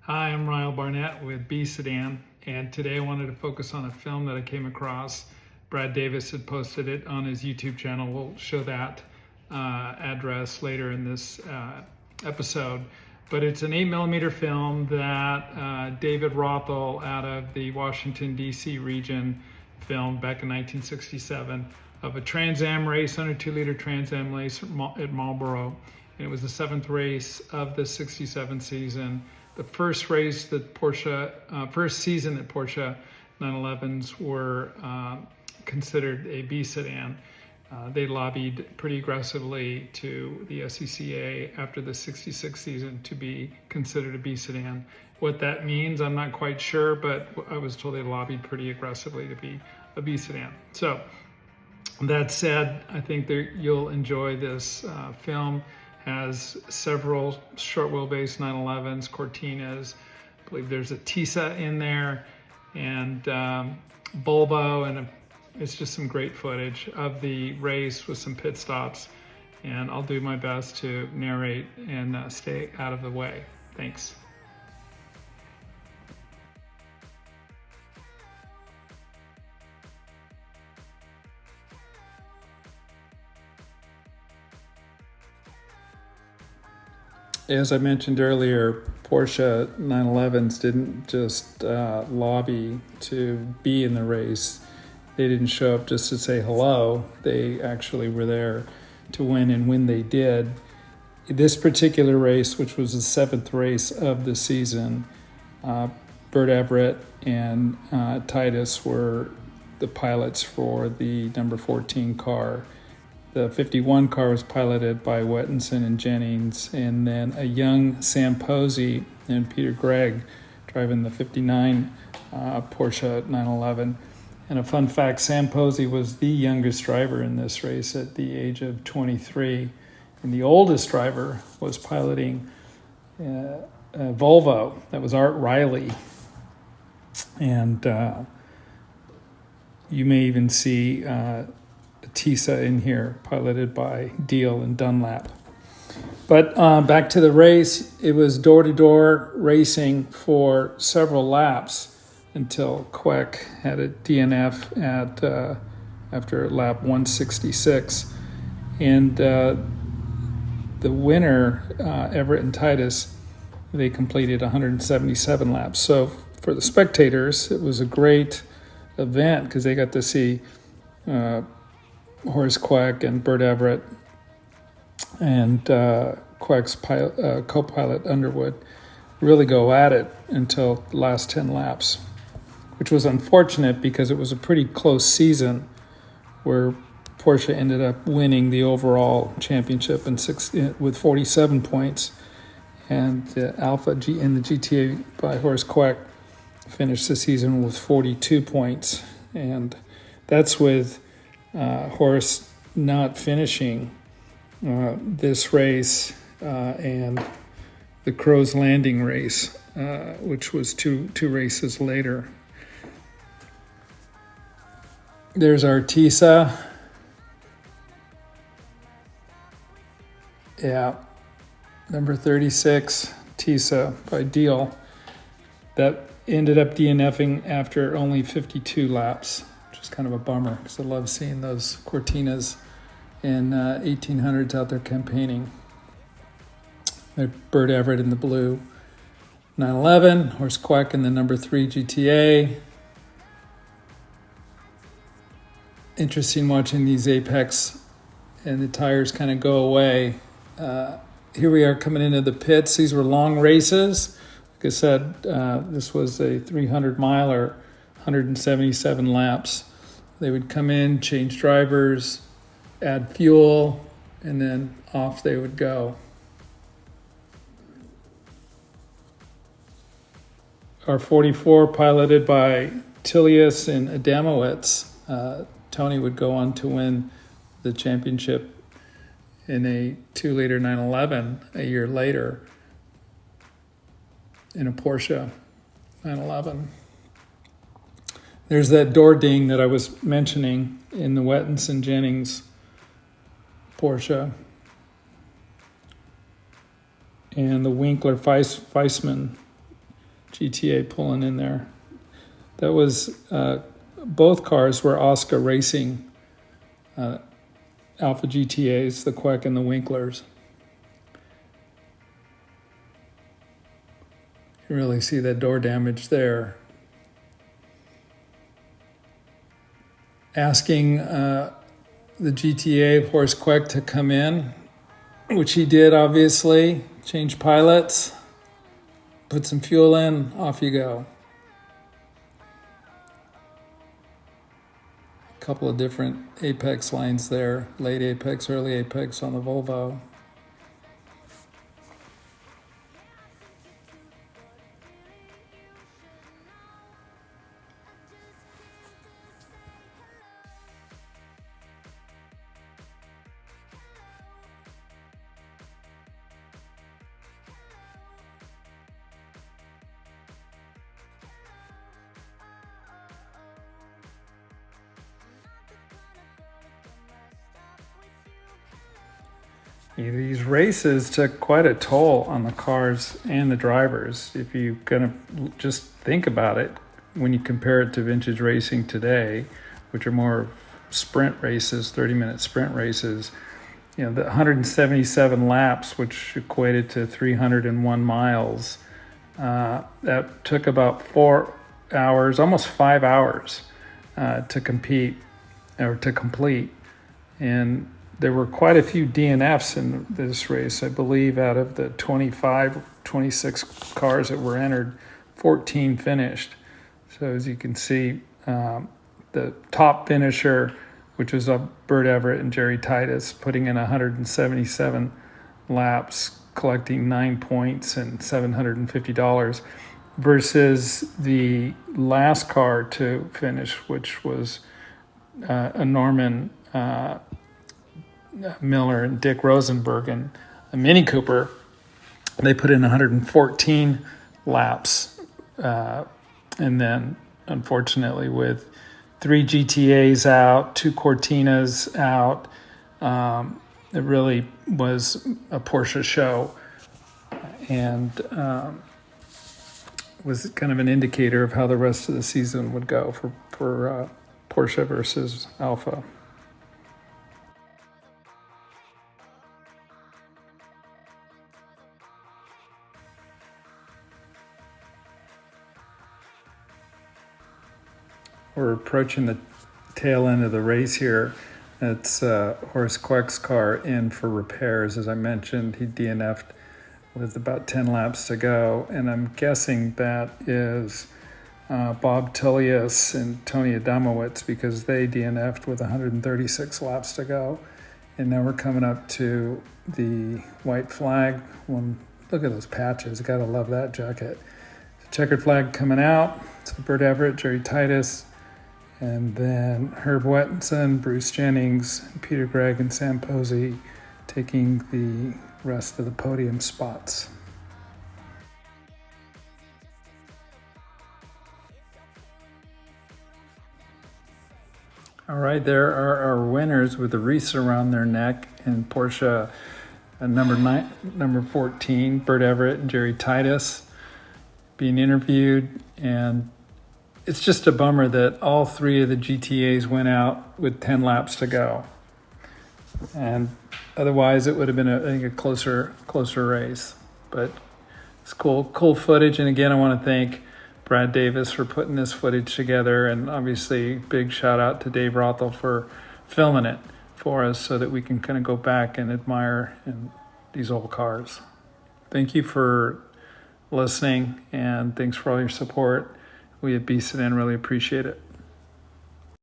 Hi, I'm Ryle Barnett with B Sedan, and today I wanted to focus on a film that I came across. Brad Davis had posted it on his YouTube channel. We'll show that address later in this episode. But it's an 8mm film that David Rothel out of the Washington, D.C. region filmed back in 1967 of a Trans Am race, under 2-liter Trans Am race at Marlboro. And it was the 7th race of the 67 season. The first race that first season that Porsche 911s were considered a B sedan. They lobbied pretty aggressively to the SCCA after the 66 season to be considered a B sedan. What that means, I'm not quite sure, but I was told they lobbied pretty aggressively to be a B sedan. So that said, I think you'll enjoy this film. Has several short wheelbase 911s, Cortinas. I believe there's a Tisa in there, and Volvo, and it's just some great footage of the race with some pit stops. And I'll do my best to narrate and stay out of the way. Thanks. As I mentioned earlier, Porsche 911s didn't just lobby to be in the race. They didn't show up just to say hello. They actually were there to win, and when they did, this particular race, which was the 7th race of the season, Bert Everett and Titus were the pilots for the number 14 car. The 51 car was piloted by Wettinson and Jennings, and then a young Sam Posey and Peter Gregg driving the 59 Porsche 911. And a fun fact, Sam Posey was the youngest driver in this race at the age of 23, and the oldest driver was piloting a Volvo. That was Art Riley. And you may even see Tisa in here, piloted by Deal and Dunlap. But back to the race, it was door-to-door racing for several laps until Queck had a DNF at after lap 166. And the winner, Everett and Titus, they completed 177 laps. So for the spectators, it was a great event because they got to see Horace Queck and Bert Everett and Queck's co-pilot Underwood really go at it until the last 10 laps, which was unfortunate because it was a pretty close season where Porsche ended up winning the overall championship with 47 points, and the Alpha in the GTA by Horace Queck finished the season with 42 points, and that's with Horace not finishing this race and the Crow's Landing race, which was two races later. There's our Tisa. Yeah, number 36, Tisa by Deal. That ended up DNFing after only 52 laps. Kind of a bummer because I love seeing those Cortinas in 1800s out there campaigning. They're Bert Everett in the blue 911, Horace Queck in the number 3 GTA. Interesting watching these apex and the tires kind of go away. Here we are coming into the pits. These were long races. Like I said, this was a 300-miler, 177 laps. They would come in, change drivers, add fuel, and then off they would go. Our 44, piloted by Tilius and Adamowicz, Tony would go on to win the championship in a 2-liter 911 a year later in a Porsche 911. There's that door ding that I was mentioning in the Wettinson Jennings Porsche. And the Winkler Weissman GTA pulling in there. That was, both cars were Oscar Racing Alpha GTAs, the Queck and the Winklers. You really see that door damage there. Asking the GTA of Horace Queck to come in, which he did, obviously. Change pilots, put some fuel in, off you go. A couple of different apex lines there, late apex, early apex on the Volvo. These races took quite a toll on the cars and the drivers. If you kind of just think about it, when you compare it to vintage racing today, which are more sprint races, 30-minute sprint races, the 177 laps, which equated to 301 miles, that took about 4 hours, almost 5 hours to compete or to complete. And there were quite a few DNFs in this race. I believe out of the 26 cars that were entered, 14 finished. So as you can see, the top finisher, which was Burt Everett and Jerry Titus, putting in 177 laps, collecting 9 points and $750, versus the last car to finish, which was a Norman Miller and Dick Rosenberg and a Mini Cooper. They put in 114 laps. And then, unfortunately, with 3 GTAs out, 2 Cortinas out, it really was a Porsche show. And was kind of an indicator of how the rest of the season would go for Porsche versus Alfa. We're approaching the tail end of the race here. It's Horace Queck's car in for repairs. As I mentioned, he DNF'd with about 10 laps to go. And I'm guessing that is Bob Tullius and Tony Adamowicz, because they DNF'd with 136 laps to go. And now we're coming up to the white flag. Look at those patches. Gotta love that jacket. Checkered flag coming out. So Burt Everett, Jerry Titus, and then Herb Wettenson, Bruce Jennings, Peter Gregg, and Sam Posey taking the rest of the podium spots. All right, there are our winners with the wreaths around their neck in Porsche number 14, Burt Everett and Jerry Titus being interviewed. And it's just a bummer that all 3 of the GTAs went out with 10 laps to go. And otherwise it would have been a closer race. But it's cool footage. And again, I want to thank Brad Davis for putting this footage together. And obviously big shout out to Dave Rothel for filming it for us so that we can kind of go back and admire these old cars. Thank you for listening, and thanks for all your support. We at Sedan really appreciate it.